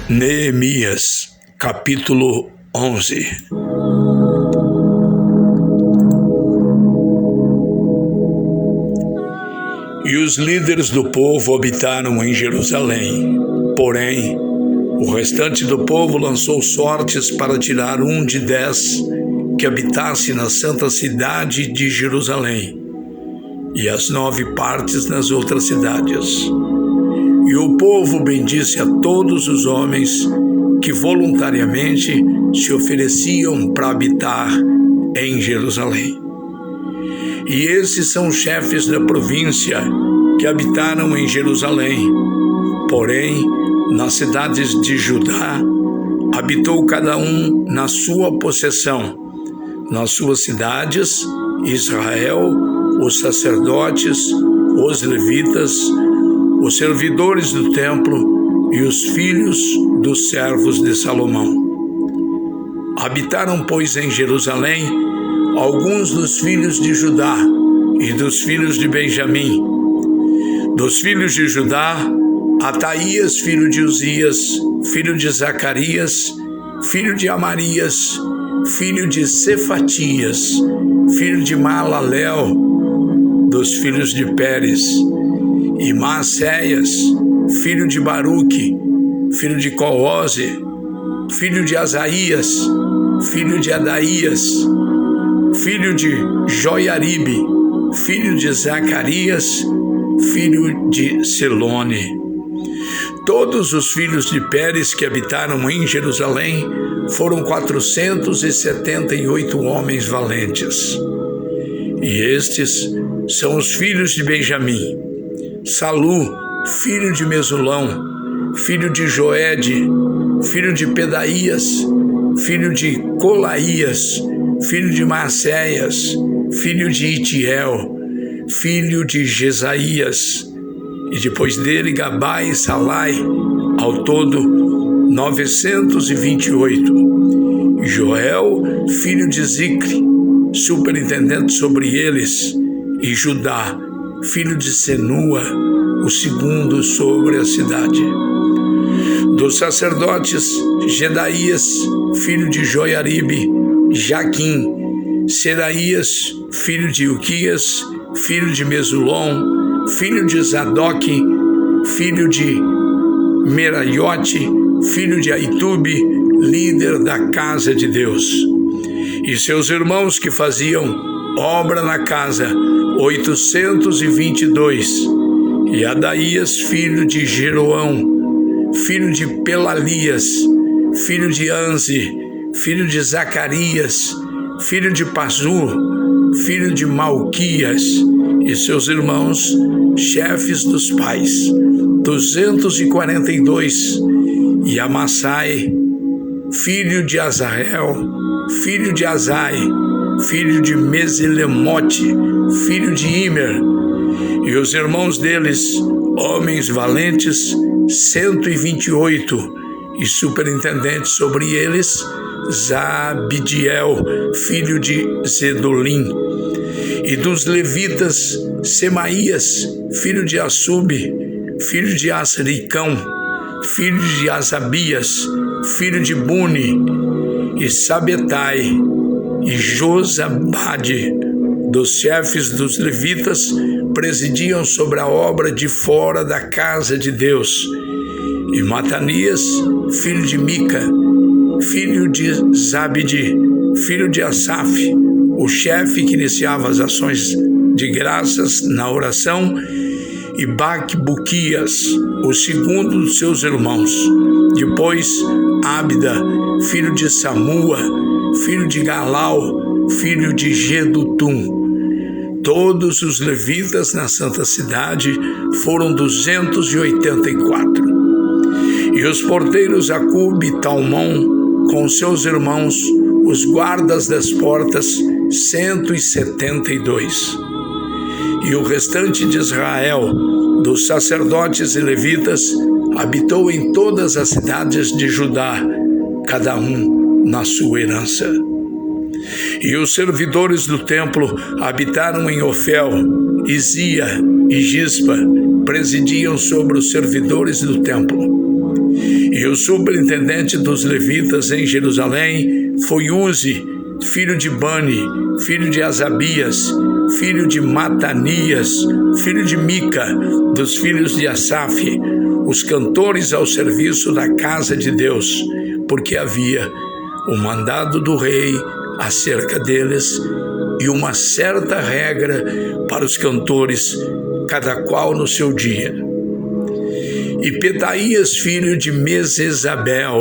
Neemias, capítulo 11. E os líderes do povo habitaram em Jerusalém. Porém, o restante do povo lançou sortes para tirar um de 10 que habitasse na santa cidade de Jerusalém, e as 9 partes nas outras cidades. E o povo bendisse a todos os homens que voluntariamente se ofereciam para habitar em Jerusalém. E esses são os chefes da província que habitaram em Jerusalém. Porém, nas cidades de Judá, habitou cada um na sua possessão. Nas suas cidades, Israel, os sacerdotes, os levitas, os servidores do templo e os filhos dos servos de Salomão. Habitaram, pois, em Jerusalém alguns dos filhos de Judá e dos filhos de Benjamim. Dos filhos de Judá, Ataías, filho de Uzias, filho de Zacarias, filho de Amarias, filho de Cefatias, filho de Maalalel. Dos filhos de Pérez, e Maacéias, filho de Baruque, filho de Coose, filho de Asaías, filho de Adaías, filho de Joiaribe, filho de Zacarias, filho de Selone. Todos os filhos de Pérez que habitaram em Jerusalém foram 478 homens valentes. E estes são os filhos de Benjamim: Salu, filho de Mesulão, filho de Joede, filho de Pedaías, filho de Colaías, filho de Maacéias, filho de Itiel, filho de Jesaías, e depois dele Gabai e Salai, ao todo 928. Joel, filho de Zicre, superintendente sobre eles, e Judá, filho de Senua, o segundo sobre a cidade. Dos sacerdotes, Gedaías, filho de Joiaribe, Jaquim, Seraías, filho de Ilquias, filho de Mesulom, filho de Zadoque, filho de Meraiote, filho de Aitube, líder da casa de Deus. E seus irmãos que faziam obra na casa, 822, e Adaías, filho de Jeroão, filho de Pelalias, filho de Anzi, filho de Zacarias, filho de Pazur, filho de Malquias, e seus irmãos, chefes dos pais, 242, e Amassai, filho de Azarel, filho de Azai, filho de Mesilemote, filho de Imer, e os irmãos deles, homens valentes, 128, e superintendente sobre eles, Zabidiel, filho de Zedolim. E dos levitas, Semaías, filho de Assube, filho de Asricão, filho de Asabias, filho de Buni, e Sabetai, e Josabade. Dos chefes dos levitas, presidiam sobre a obra de fora da casa de Deus, e Matanias, filho de Mica, filho de Zabdi, filho de Asaf, o chefe que iniciava as ações de graças na oração, e Bacbuquias, o segundo dos seus irmãos. Depois, Abda, filho de Samua, filho de Galau, filho de Gedutum. Todos os levitas na santa cidade foram 284. E os porteiros Acube e Talmon, com seus irmãos, os guardas das portas, 172. E o restante de Israel, dos sacerdotes e levitas, habitou em todas as cidades de Judá, cada um na sua herança. E os servidores do templo habitaram em Ofel, Izia e Gispa, presidiam sobre os servidores do templo. E o superintendente dos levitas em Jerusalém foi Uzi, filho de Bani, filho de Asabias, filho de Matanias, filho de Mica, dos filhos de Asaf, os cantores ao serviço da casa de Deus, porque havia o mandado do rei acerca deles e uma certa regra para os cantores, cada qual no seu dia. E Pedaías, filho de Mesesabel,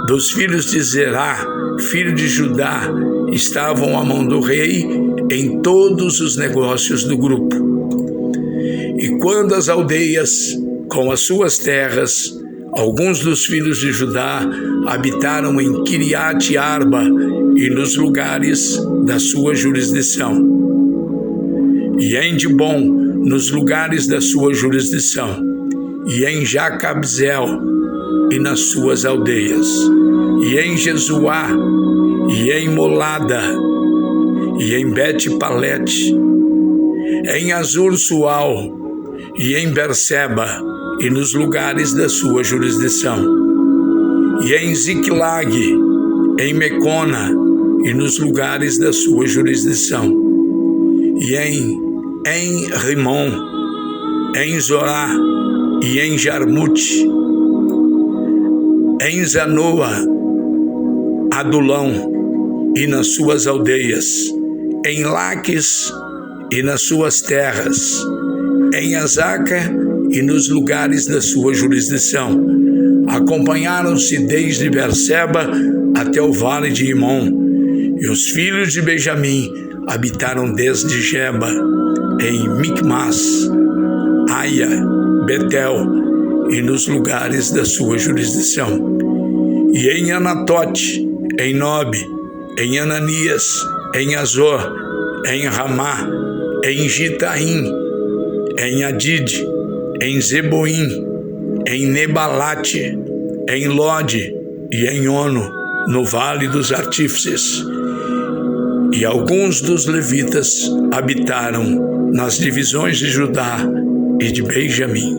dos filhos de Zerá, filho de Judá, estavam à mão do rei em todos os negócios do grupo. E quando as aldeias, com as suas terras, alguns dos filhos de Judá habitaram em Kiriat Arba e nos lugares da sua jurisdição, e em Dibom, nos lugares da sua jurisdição, e em Jacabzeel e nas suas aldeias, e em Jesuá, e em Molada, e em Bet-Palete, em Azur-Sual, e em Berseba, e nos lugares da sua jurisdição, e em Ziclag, em Mecona, e nos lugares da sua jurisdição, e em Rimon, em Zorá, e em Jarmute, em Zanoa, Adulão, e nas suas aldeias, em Laques, e nas suas terras, em Azaca, e nos lugares da sua jurisdição. Acompanharam-se desde Berseba até o vale de Imom, e os filhos de Benjamim habitaram desde Geba, em Micmas, Aia, Betel, e nos lugares da sua jurisdição, e em Anatote, em Nobe, em Ananias, em Azor, em Ramá, em Gitaim, em Adide, em Zeboim, em Nebalate, em Lode e em Ono, no vale dos artífices. E alguns dos levitas habitaram nas divisões de Judá e de Benjamim.